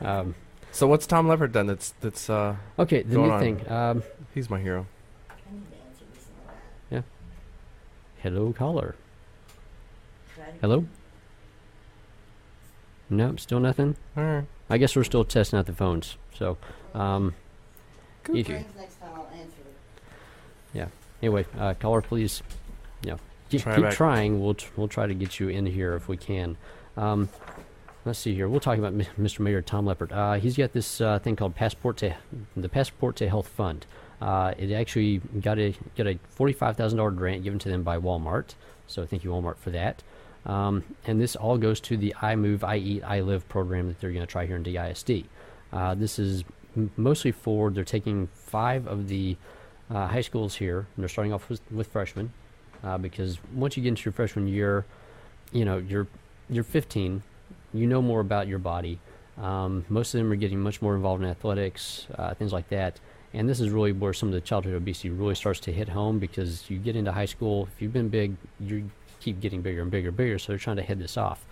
So what's Tom Leppard done that's Okay, the going new on? thing. He's my hero. Yeah. Hello, caller. Hello? Nope, still nothing. All right. I guess we're still testing out the phones. So, if you, Next time I'll answer it. yeah. Anyway, caller, please, keep Try back. trying. We'll try to get you in here if we can. Let's see here. We'll talk about Mr. Mayor Tom Leppard. He's got this thing called the Passport to Health Fund. It actually got a $45,000 grant given to them by Walmart. So thank you, Walmart, for that. And this all goes to the I Move, I Eat, I Live program that they're going to try here in DISD. This is mostly they're taking 5 of the high schools here, and they're starting off with freshmen, because once you get into your freshman year, you're 15, you know more about your body. Most of them are getting much more involved in athletics, things like that. And this is really where some of the childhood obesity really starts to hit home, because you get into high school, if you've been big, you keep getting bigger and bigger and bigger, so they're trying to head this off.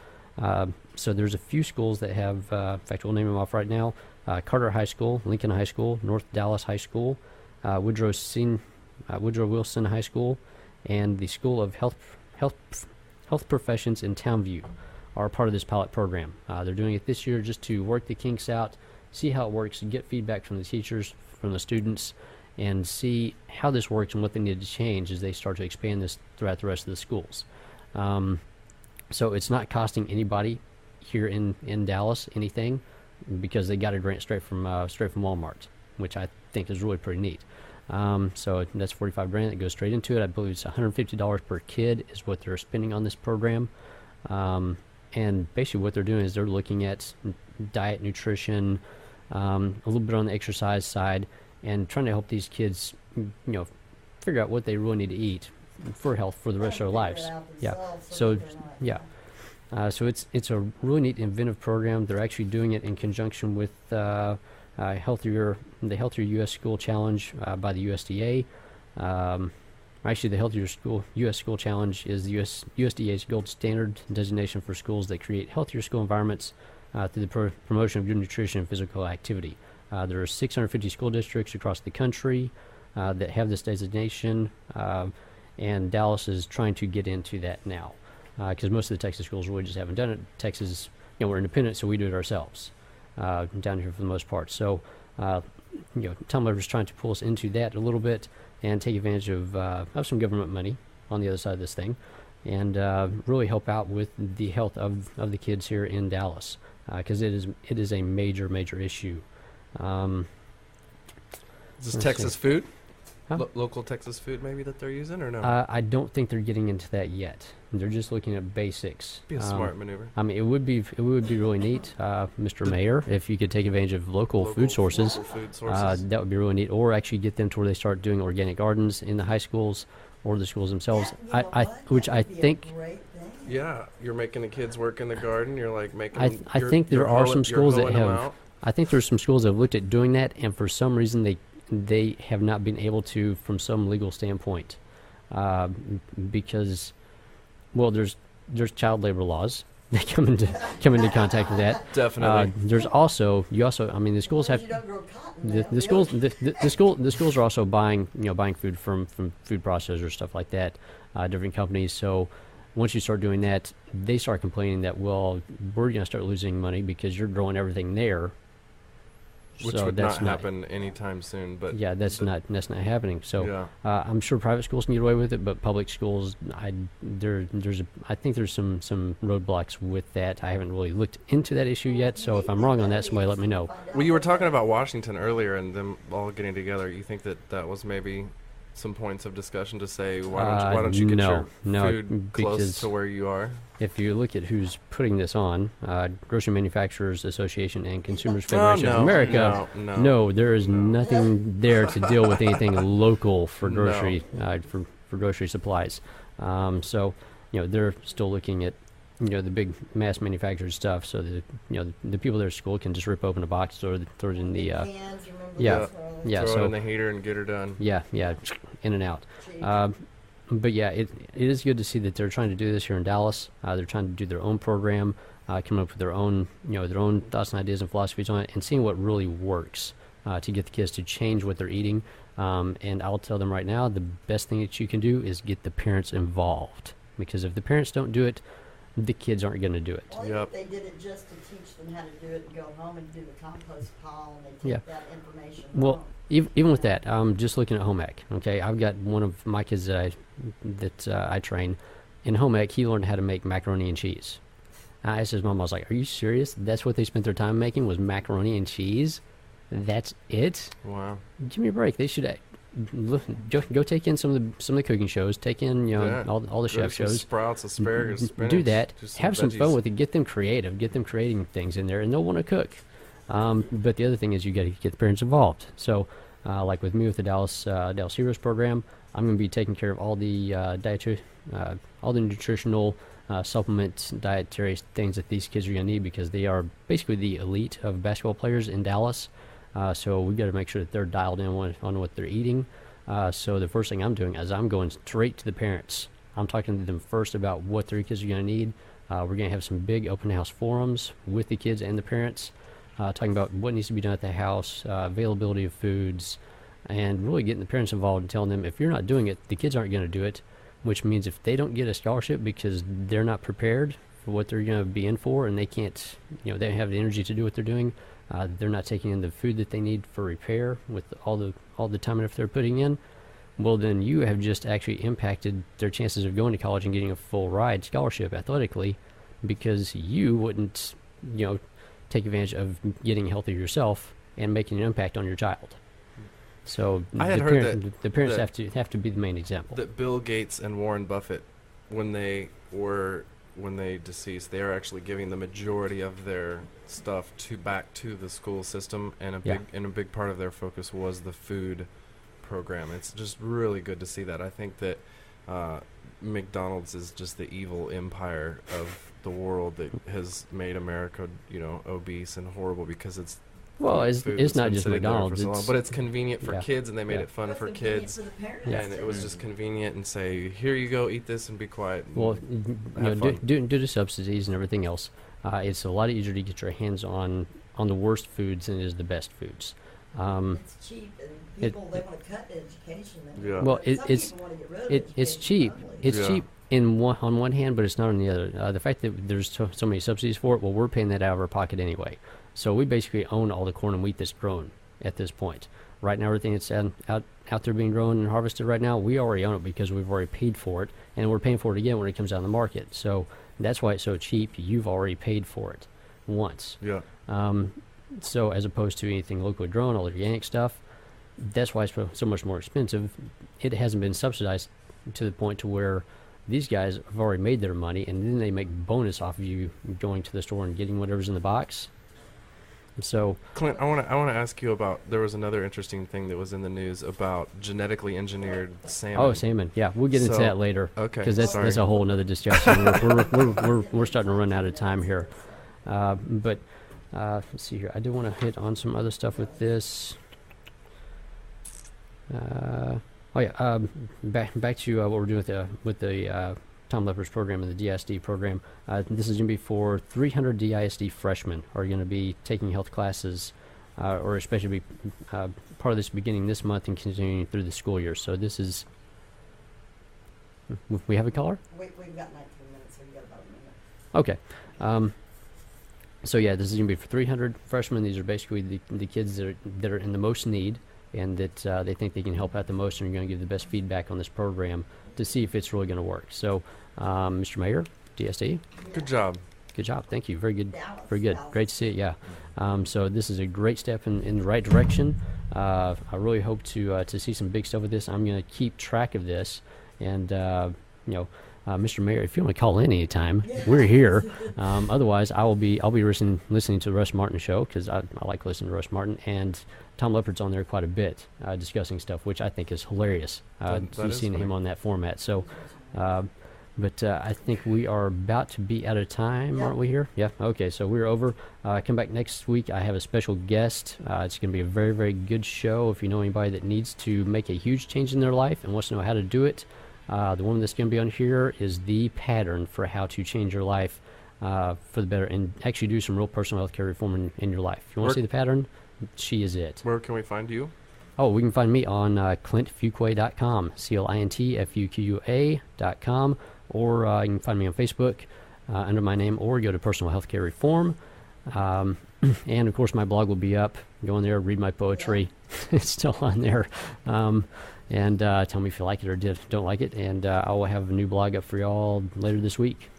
So there's a few schools that have, in fact, we'll name them off right now: Carter High School, Lincoln High School, North Dallas High School, Woodrow Wilson High School, and the School of Health Professions in Townview are part of this pilot program. They're doing it this year just to work the kinks out, see how it works, and get feedback from the teachers, from the students, and see how this works and what they need to change as they start to expand this throughout the rest of the schools. So it's not costing anybody here in Dallas anything, because they got a grant straight from Walmart, which I think is really pretty neat. So that's $45,000 that goes straight into it. I believe it's $150 per kid is what they're spending on this program. And basically what they're doing is they're looking at diet, nutrition, a little bit on the exercise side, and trying to help these kids, figure out what they really need to eat for health for the rest of their lives. Yeah. So so it's a really neat, inventive program. They're actually doing it in conjunction with the Healthier U.S. School Challenge by the USDA. Actually, the Healthier U.S. School Challenge is the USDA's gold standard designation for schools that create healthier school environments through the promotion of good nutrition and physical activity. There are 650 school districts across the country that have this designation, and Dallas is trying to get into that now, because most of the Texas schools really just haven't done it. Texas, we're independent, so we do it ourselves down here for the most part. So, Tom Leppard is trying to pull us into that a little bit and take advantage of some government money on the other side of this thing, and really help out with the health of the kids here in Dallas, because it is a major issue. Is this Let's Texas see. food? Huh? Local Texas food maybe that they're using, or no? I don't think they're getting into that yet. They're just looking at basics. Be a smart maneuver. I mean, it would be really neat, Mr. Mayor, if you could take advantage of local food sources. Local food sources. That would be really neat. Or actually get them to where they start doing organic gardens in the high schools or the schools themselves. Which I think. Yeah, you're making the kids work in the garden. You're like making. I think there are some schools that have. Out. I think there's some schools that have looked at doing that, and for some reason they have not been able to, from some legal standpoint, because, well, there's child labor laws that come into contact with that. Definitely. There's also I mean, the schools have the schools are also buying food from food processors, stuff like that, different companies. So once you start doing that, they start complaining that, well, we're going to start losing money because you're growing everything there. Which So would that's not happen anytime soon. But yeah, that's not happening. So Yeah. I'm sure private schools can get away with it, but public schools, I think there's some roadblocks with that. I haven't really looked into that issue yet. So if I'm wrong on that, somebody let me know. Well, you were talking about Washington earlier and them all getting together. You think that was maybe some points of discussion to say, why don't you get your food close because to where you are? If you look at who's putting this on, Grocery Manufacturers Association and Consumers Federation of America, no. There is nothing there to deal with anything local for grocery for grocery supplies. So they're still looking at the big mass manufactured stuff. So the people there at school can just rip open a box, throw it in the yeah. Throw So it in the heater and get her done. yeah, in and out. But yeah, it is good to see that they're trying to do this here in Dallas. They're trying to do their own program. coming up with their own thoughts and ideas and philosophies on it, and seeing what really works to get the kids to change what they're eating. And I'll tell them right now, the best thing that you can do is get the parents involved, because if the parents don't do it, the kids aren't going to do it. Well, if they did it just to teach them how to do it and go home and do the compost pile, and they take that information well home. Even with that, just looking at home ec, okay, I've got one of my kids that I train in home ec. He learned how to make macaroni and cheese. I asked his mom, I was like, are you serious? That's what they spent their time making, was macaroni and cheese? That's it? Wow. Give me a break. They should go take in some of the cooking shows. Take in all the chef shows. Sprouts, asparagus, spinach. Do that. Have some veggies. fun with it. Get them creative. Get them creating things in there, and they'll want to cook. But the other thing is you got to get the parents involved. So, like with me with the Dallas Heroes program, I'm going to be taking care of all the all the nutritional supplements, dietary things that these kids are going to need, because they are basically the elite of basketball players in Dallas. So we've got to make sure that they're dialed in on what they're eating. So the first thing I'm doing is I'm going straight to the parents. I'm talking to them first about what their kids are going to need. We're going to have some big open house forums with the kids and the parents, talking about what needs to be done at the house, availability of foods, and really getting the parents involved and telling them, if you're not doing it, the kids aren't going to do it, which means if they don't get a scholarship because they're not prepared for what they're going to be in for, and they can't, they don't have the energy to do what they're doing, they're not taking in the food that they need for repair with all the time and effort they're putting in, well, then you have just actually impacted their chances of going to college and getting a full ride scholarship athletically, because you wouldn't, take advantage of getting healthy yourself and making an impact on your child. So I had heard the parents have to be the main example. That Bill Gates and Warren Buffett, when they deceased, they are actually giving the majority of their stuff back to the school system, and a big part of their focus was the food program. It's just really good to see that. I think that McDonald's is just the evil empire of the world that has made America, obese and horrible, because it's not just McDonald's, but it's convenient for kids, and they made it fun for kids. For the parents, and it was just convenient, and say, here you go, eat this and be quiet. And due to subsidies and everything else, it's a lot easier to get your hands on the worst foods than it is the best foods. It's cheap, and people they want to cut education. Well, it's cheap. It's cheap on one hand, but it's not on the other. The fact that there's so many subsidies for it, well, we're paying that out of our pocket anyway. So we basically own all the corn and wheat that's grown at this point. Right now, everything that's out there being grown and harvested right now, we already own it because we've already paid for it, and we're paying for it again when it comes out on the market. So that's why it's so cheap. You've already paid for it once. Yeah. So as opposed to anything locally grown, all the organic stuff, that's why it's so much more expensive. It hasn't been subsidized to the point to where these guys have already made their money, and then they make bonus off of you going to the store and getting whatever's in the box. So, Clint, I want to ask you about, there was another interesting thing that was in the news about genetically engineered salmon. Oh, salmon. Yeah, we'll get into that later. Okay. Because that's a whole other discussion. we're starting to run out of time here. But let's see here. I do want to hit on some other stuff with this. Back to what we're doing with the Tom Lepper's program and the DISD program. This is going to be for 300 DISD freshmen who are going to be taking health classes, or especially be part of this beginning this month and continuing through the school year. So this is... We have a caller? We've got 19 minutes, so we've got about a minute. Okay. So yeah, this is going to be for 300 freshmen. These are basically the kids that are in the most need, and that they think they can help out the most, and are going to give the best feedback on this program to see if it's really going to work. So, Mr. Mayor, DSD. Good job. Good job. Thank you. Very good. Very good. Great to see it. Yeah. So this is a great step in the right direction. I really hope to see some big stuff with this. I'm going to keep track of this, and Mr. Mayor, if you want to call in anytime, we're here. Otherwise, I'll be listening to the Russ Martin show, because I like listening to Russ Martin, and Tom Lepper's on there quite a bit, discussing stuff, which I think is hilarious. Seeing him on that format. So, but I think we are about to be out of time, aren't we here? Yeah. Okay. So we're over. Come back next week. I have a special guest. It's going to be a very, very good show. If you know anybody that needs to make a huge change in their life and wants to know how to do it, the woman that's going to be on here is the pattern for how to change your life for the better, and actually do some real personal health care reform in your life. If you want to see the pattern, she is it. Where can we find you? Oh, we can find me on clintfuqua.com, CLINTFUQA.com, or you can find me on Facebook under my name, or go to Personal Healthcare Reform. And, of course, my blog will be up. Go in there, read my poetry. It's still on there. And tell me if you like it or don't like it. And I will have a new blog up for y'all later this week.